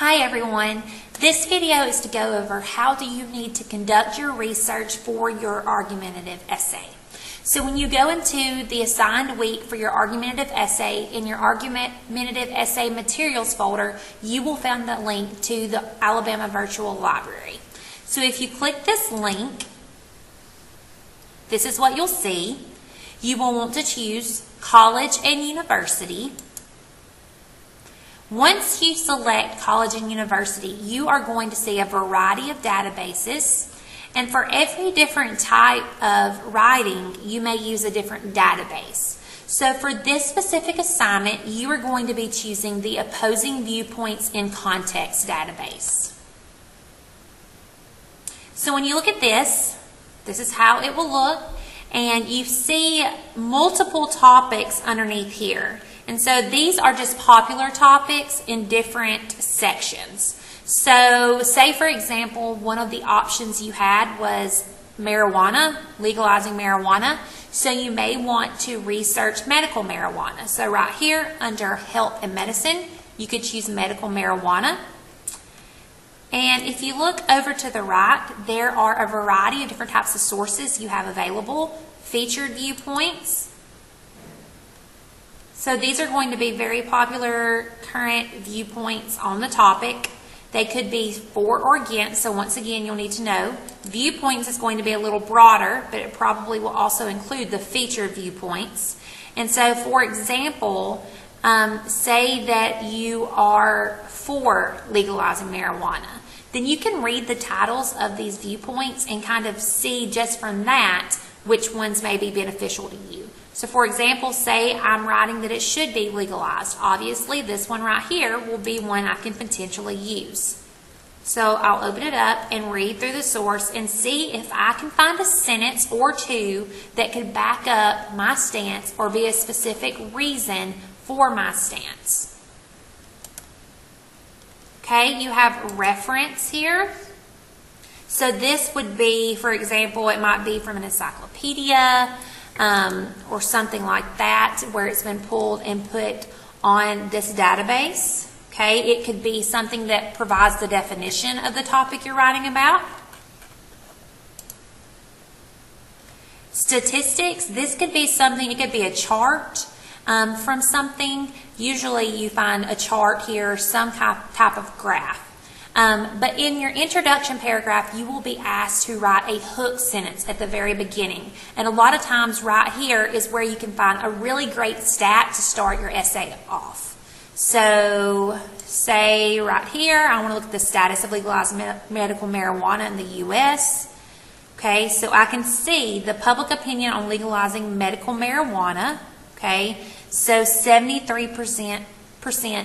Hi everyone. This video is to go over how do you need to conduct your research for your argumentative essay. So when you go into the assigned week for your argumentative essay, in your argumentative essay materials folder, you will find the link to the Alabama Virtual Library. So if you click this link, this is what you'll see. You will want to choose college and university. Once you select college and university, you are going to see a variety of databases, and for every different type of writing, you may use a different database. So for this specific assignment, you are going to be choosing the Opposing Viewpoints in Context database. So when you look at this is how it will look, and you see multiple topics underneath here. And so these are just popular topics in different sections. So say for example, one of the options you had was marijuana, legalizing marijuana. So you may want to research medical marijuana. So right here under health and medicine, you could choose medical marijuana. And if you look over to the right, there are a variety of different types of sources you have available. Featured viewpoints. So these are going to be very popular current viewpoints on the topic. They could be for or against, so once again you'll need to know. Viewpoints is going to be a little broader, but it probably will also include the featured viewpoints. And so for example, say that you are for legalizing marijuana. Then you can read the titles of these viewpoints and kind of see just from that which ones may be beneficial to you. So for example, say I'm writing that it should be legalized. Obviously, this one right here will be one I can potentially use. So I'll open it up and read through the source and see if I can find a sentence or two that could back up my stance or be a specific reason for my stance. Okay, you have reference here. So this would be, for example, it might be from an encyclopedia or something like that where it's been pulled and put on this database. Okay, it could be something that provides the definition of the topic you're writing about. Statistics, this could be something, it could be a chart from something. Usually you find a chart here, some type of graph. But in your introduction paragraph, you will be asked to write a hook sentence at the very beginning. And a lot of times right here is where you can find a really great stat to start your essay off. So say right here, I want to look at the status of legalized medical marijuana in the U.S. Okay, so I can see the public opinion on legalizing medical marijuana. Okay, so 73%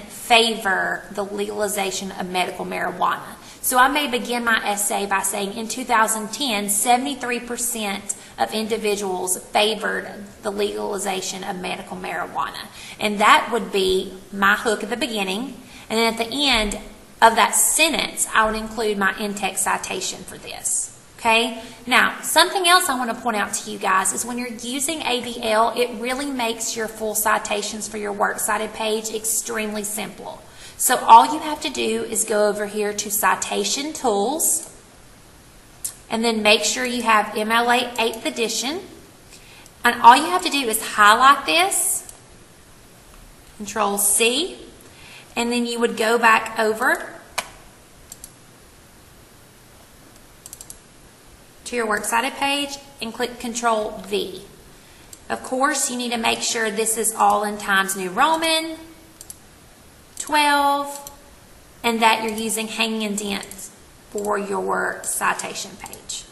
favor the legalization of medical marijuana. So I may begin my essay by saying in 2010, 73% of individuals favored the legalization of medical marijuana. And that would be my hook at the beginning. And then at the end of that sentence, I would include my in-text citation for this. Okay? Now, something else I want to point out to you guys is when you're using AVL, it really makes your full citations for your works cited page extremely simple. So all you have to do is go over here to Citation Tools, and then make sure you have MLA 8th edition. And all you have to do is highlight this, Control C, and then you would go back over to your works cited page and click Control V. Of course, you need to make sure this is all in Times New Roman 12 and that you're using hanging indents for your citation page.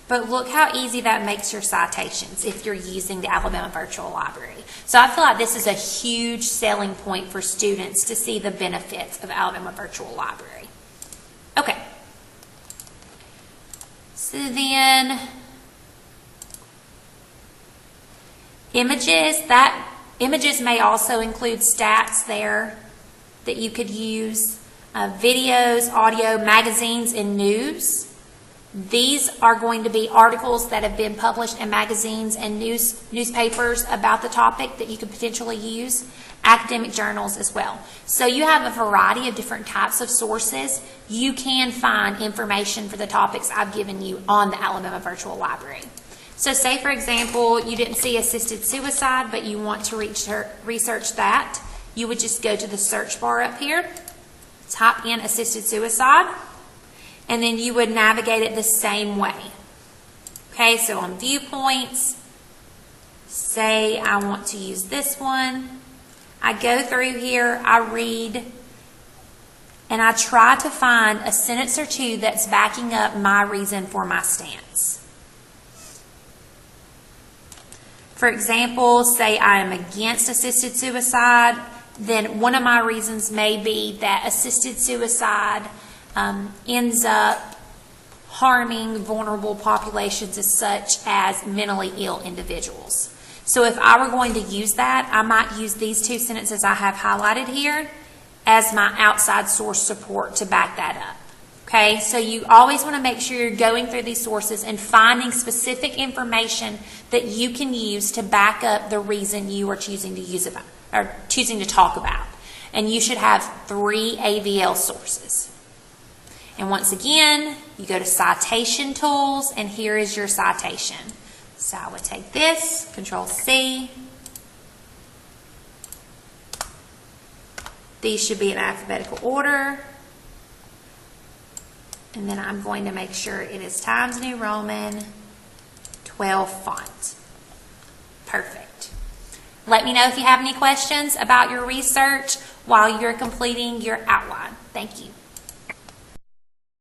But look how easy that makes your citations if you're using the Alabama Virtual Library. So I feel like this is a huge selling point for students to see the benefits of Alabama Virtual Library. Okay. So then, images. Images may also include stats there that you could use. Videos, audio, magazines, and news. These are going to be articles that have been published in magazines and newspapers about the topic that you could potentially use, academic journals as well. So you have a variety of different types of sources. You can find information for the topics I've given you on the Alabama Virtual Library. So say, for example, you didn't see assisted suicide, but you want to research that. You would just go to the search bar up here, type in assisted suicide, and then you would navigate it the same way. Okay, so on viewpoints, say I want to use this one. I go through here, I read, and I try to find a sentence or two that's backing up my reason for my stance. For example, say I am against assisted suicide, then one of my reasons may be that assisted suicide ends up harming vulnerable populations such as mentally ill individuals. So if I were going to use that, I might use these two sentences I have highlighted here as my outside source support to back that up. Okay, so you always want to make sure you're going through these sources and finding specific information that you can use to back up the reason you are choosing to use about or choosing to talk about. And you should have 3 AVL sources. And once again, you go to citation tools, and here is your citation. So I would take this, Control C. These should be in alphabetical order. And then I'm going to make sure it is Times New Roman 12 font. Perfect. Let me know if you have any questions about your research while you're completing your outline. Thank you.